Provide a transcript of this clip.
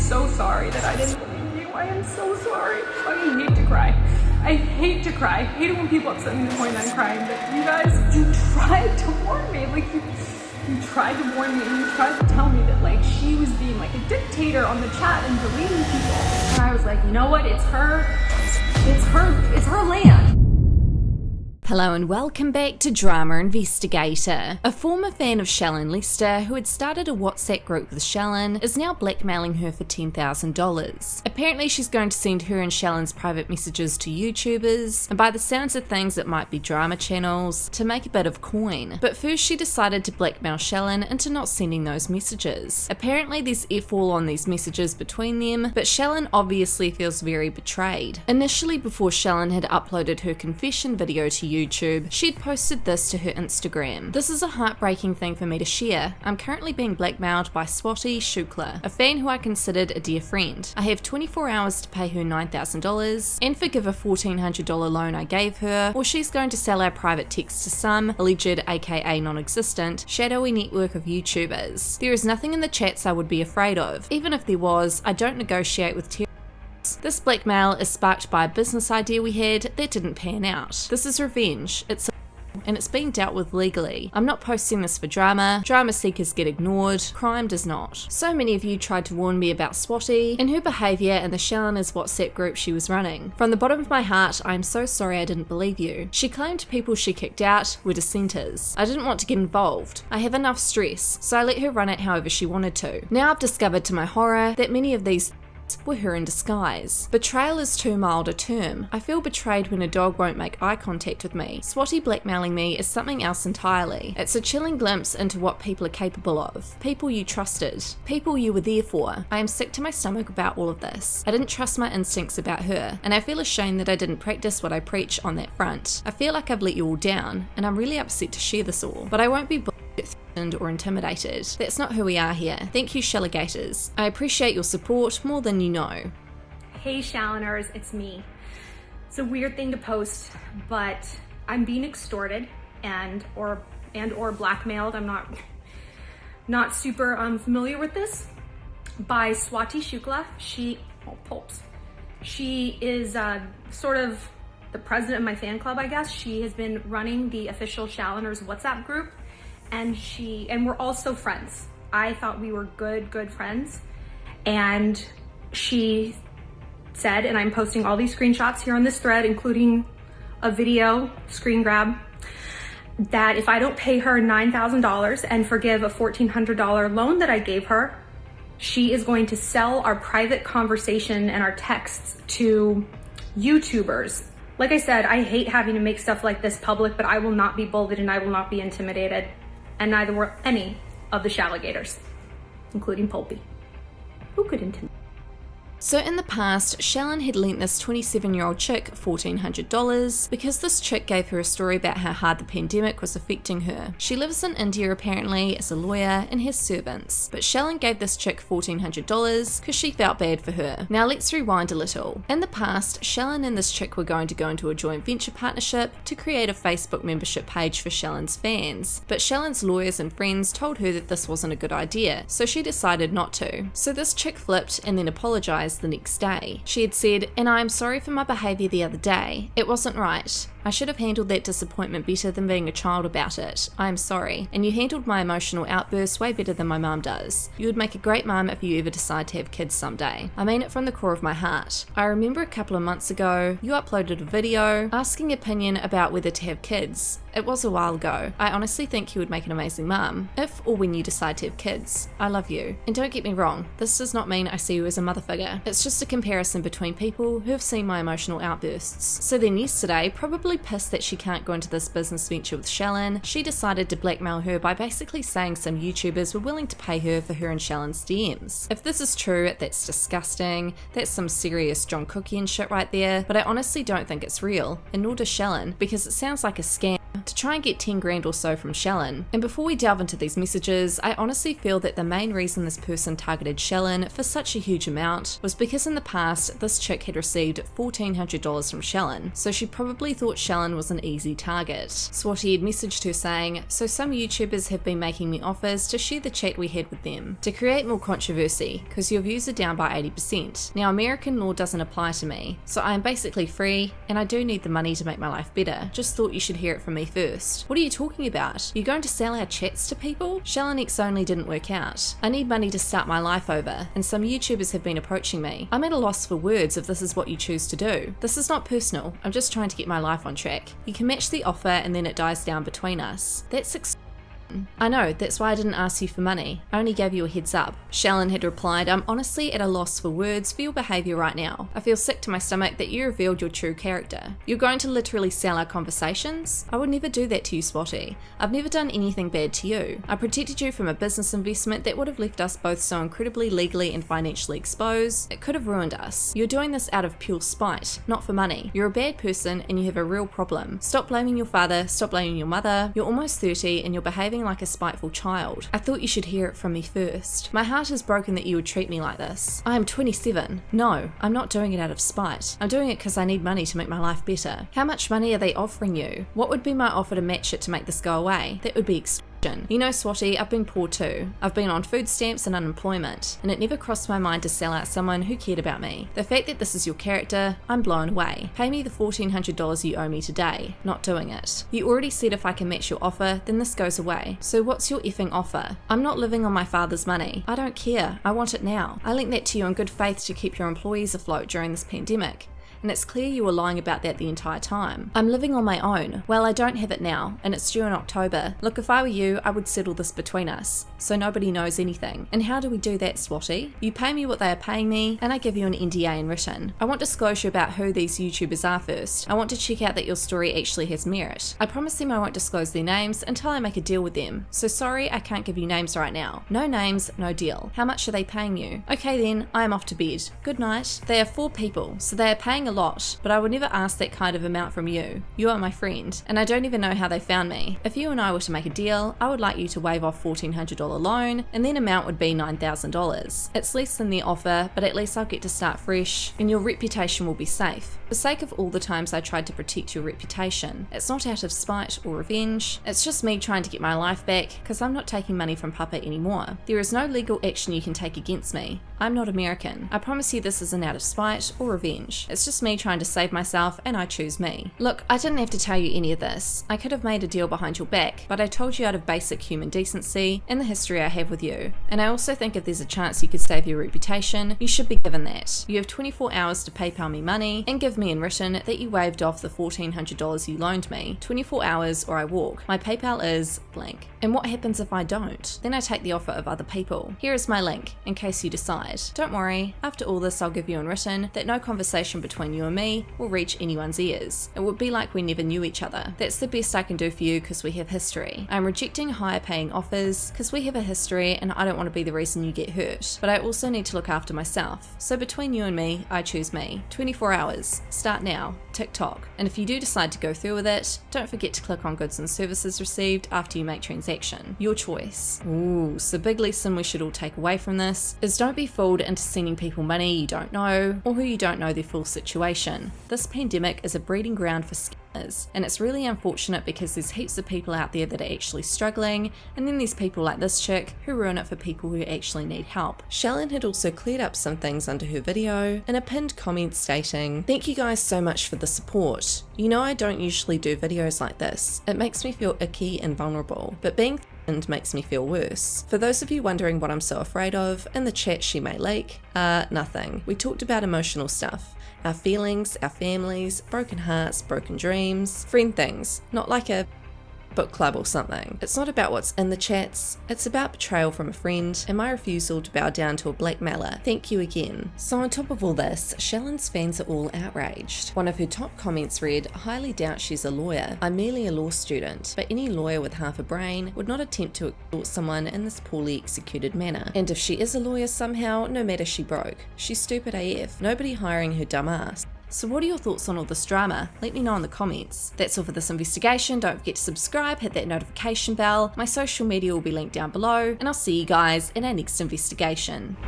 so sorry that I didn't believe you. I am so sorry. I hate to cry. I hate to cry. I hate it when people upset me to the point I'm crying, but you guys, you tried to warn me. Like, you tried to warn me, and you tried to tell me that, like, she was being like a dictator on the chat and deleting people. And I was like, you know what? It's her land. Hello and welcome back to Drama Investigator. A former fan of shallonlester who had started a WhatsApp group with Shallon is now blackmailing her for $10,000. Apparently she's going to send her and Shallon's private messages to YouTubers, and by the sounds of things it might be drama channels, to make a bit of coin. But first she decided to blackmail Shallon into not sending those messages. Apparently there's F-all on these messages between them, but Shallon obviously feels very betrayed. Initially, before Shallon had uploaded her confession video to YouTube, she'd posted this to her Instagram. "This is a heartbreaking thing for me to share. I'm currently being blackmailed by Swati Shukla, a fan who I considered a dear friend. I have 24 hours to pay her $9,000 and forgive a $1,400 loan I gave her, or she's going to sell our private text to some alleged, aka non-existent, shadowy network of YouTubers. There is nothing in the chats I would be afraid of. Even if there was, I don't negotiate with terrorists. This blackmail is sparked by a business idea we had that didn't pan out. This is revenge. And it's being dealt with legally. I'm not posting this for drama. Drama seekers get ignored. Crime does not. So many of you tried to warn me about Swati and her behaviour in the Shalloners WhatsApp group she was running. From the bottom of my heart, I am so sorry I didn't believe you. She claimed people she kicked out were dissenters. I didn't want to get involved. I have enough stress, so I let her run it however she wanted to. Now I've discovered to my horror that many of these were her in disguise. Betrayal is too mild a term. I feel betrayed when a dog won't make eye contact with me. Swati blackmailing me is something else entirely. It's a chilling glimpse into what people are capable of. People you trusted. People you were there for. I am sick to my stomach about all of this. I didn't trust my instincts about her, and I feel ashamed that I didn't practice what I preach on that front. I feel like I've let you all down, and I'm really upset to share this all. But I won't be or intimidated. That's not who we are here. Thank you, Shalligators. I appreciate your support more than you know." Hey Shalloners, it's me. It's a weird thing to post, but I'm being extorted and or blackmailed. I'm not super familiar with this, by Swati Shukla. She is sort of the president of my fan club, I guess. She has been running the official Shalloners WhatsApp group, and we're also friends. I thought we were good friends. And she said, and I'm posting all these screenshots here on this thread, including a video screen grab, that if I don't pay her $9,000 and forgive a $1,400 loan that I gave her, she is going to sell our private conversation and our texts to YouTubers. Like I said, I hate having to make stuff like this public, but I will not be bullied and I will not be intimidated. And neither were any of the Shalligators, including Pulpy, who could intimidate. So in the past, Shallon had lent this 27-year-old chick $1,400 because this chick gave her a story about how hard the pandemic was affecting her. She lives in India apparently as a lawyer and has servants, but Shallon gave this chick $1,400 because she felt bad for her. Now let's rewind a little. In the past, Shallon and this chick were going to go into a joint venture partnership to create a Facebook membership page for Shallon's fans, but Shallon's lawyers and friends told her that this wasn't a good idea, so she decided not to. So this chick flipped and then apologized the next day. She had said, "And I am sorry for my behaviour the other day. It wasn't right. I should have handled that disappointment better than being a child about it. I am sorry. And you handled my emotional outbursts way better than my mum does. You would make a great mum if you ever decide to have kids someday. I mean it from the core of my heart. I remember a couple of months ago, you uploaded a video asking opinion about whether to have kids. It was a while ago. I honestly think you would make an amazing mum, if or when you decide to have kids. I love you. And don't get me wrong, this does not mean I see you as a mother figure. It's just a comparison between people who have seen my emotional outbursts." So then yesterday, probably pissed that she can't go into this business venture with Shallon, she decided to blackmail her by basically saying some YouTubers were willing to pay her for her and Shallon's DMs. If this is true, that's disgusting. That's some serious John Cookie and shit right there, but I honestly don't think it's real, and nor does Shallon, because it sounds like a scam to try and get 10 grand or so from Shallon. And before we delve into these messages, I honestly feel that the main reason this person targeted Shallon for such a huge amount was because in the past, this chick had received $1,400 from Shallon, so she probably thought Shallon was an easy target. Swati had messaged her saying, "So some YouTubers have been making me offers to share the chat we had with them, to create more controversy, because your views are down by 80%. Now American law doesn't apply to me, so I am basically free, and I do need the money to make my life better. Just thought you should hear it from me first." What are you talking about? You're going to sell our chats to people? Shallon X only didn't work out. I need money to start my life over, and some YouTubers have been approaching me. I'm at a loss for words if this is what you choose to do. This is not personal, I'm just trying to get my life on track. You can match the offer and then it dies down between us. That's I know, that's why I didn't ask you for money. I only gave you a heads up. Shallon had replied, "I'm honestly at a loss for words for your behaviour right now. I feel sick to my stomach that you revealed your true character. You're going to literally sell our conversations? I would never do that to you, Swati. I've never done anything bad to you. I protected you from a business investment that would have left us both so incredibly legally and financially exposed. It could have ruined us. You're doing this out of pure spite, not for money. You're a bad person and you have a real problem. Stop blaming your father, stop blaming your mother. You're almost 30 and you're behaving like a spiteful child. I thought you should hear it from me first. My heart is broken that you would treat me like this. I am 27. No, I'm not doing it out of spite. I'm doing it because I need money to make my life better. How much money are they offering you? What would be my offer to match it to make this go away? That would be extortion. You know, Swati, I've been poor too. I've been on food stamps and unemployment, and it never crossed my mind to sell out someone who cared about me. The fact that this is your character, I'm blown away. Pay me the $1,400 you owe me today. Not doing it. You already said if I can match your offer, then this goes away. So what's your effing offer? I'm not living on my father's money. I don't care. I want it now. I linked that to you in good faith to keep your employees afloat during this pandemic. And it's clear you were lying about that the entire time. I'm living on my own. Well, I don't have it now, and it's due in October. Look, if I were you, I would settle this between us, so nobody knows anything. And how do we do that, Swati? You pay me what they are paying me, and I give you an NDA in written. I want disclosure about who these YouTubers are first. I want to check out that your story actually has merit. I promise them I won't disclose their names until I make a deal with them. So sorry, I can't give you names right now. No names, no deal. How much are they paying you? Okay then, I am off to bed. Good night. They are 4 people, so they are paying a lot, but I would never ask that kind of amount from you. You are my friend, and I don't even know how they found me. If you and I were to make a deal, I would like you to waive off $1,400 loan, and then amount would be $9,000. It's less than the offer, but at least I'll get to start fresh, and your reputation will be safe. For the sake of all the times I tried to protect your reputation, it's not out of spite or revenge, it's just me trying to get my life back, because I'm not taking money from Papa anymore. There is no legal action you can take against me. I'm not American. I promise you this isn't out of spite or revenge. It's just me trying to save myself, and I choose me. Look, I didn't have to tell you any of this. I could have made a deal behind your back, but I told you out of basic human decency and the history I have with you. And I also think if there's a chance you could save your reputation, you should be given that. You have 24 hours to PayPal me money and give me in written that you waived off the $1,400 you loaned me. 24 hours or I walk. My PayPal is blank. And what happens if I don't? Then I take the offer of other people. Here is my link, in case you decide. Don't worry, after all this I'll give you in written that no conversation between you and me will reach anyone's ears. It would be like we never knew each other. That's the best I can do for you because we have history. I'm rejecting higher paying offers because we have a history and I don't want to be the reason you get hurt. But I also need to look after myself. So between you and me, I choose me. 24 hours. Start now. TikTok. And if you do decide to go through with it, don't forget to click on goods and services received after you make transaction. Your choice. Ooh, so big lesson we should all take away from this is don't be fooled into sending people money you don't know or who you don't know their full situation. This pandemic is a breeding ground for scammers, and it's really unfortunate because there's heaps of people out there that are actually struggling, and then there's people like this chick who ruin it for people who actually need help. Shallon had also cleared up some things under her video in a pinned comment stating, "Thank you guys so much for the support. You know I don't usually do videos like this. It makes me feel icky and vulnerable, but being and makes me feel worse. For those of you wondering what I'm so afraid of, in the chat she may leak, nothing. We talked about emotional stuff. Our feelings, our families, broken hearts, broken dreams, friend things. Not like a book club or something. It's not about what's in the chats, it's about betrayal from a friend and my refusal to bow down to a blackmailer. Thank you again." So on top of all this, Shallon's fans are all outraged. One of her top comments read, "I highly doubt she's a lawyer. I'm merely a law student, but any lawyer with half a brain would not attempt to extort someone in this poorly executed manner. And if she is a lawyer somehow, no matter she broke. She's stupid AF. Nobody hiring her dumb ass." So what are your thoughts on all this drama? Let me know in the comments. That's all for this investigation. Don't forget to subscribe, hit that notification bell. My social media will be linked down below, and I'll see you guys in our next investigation.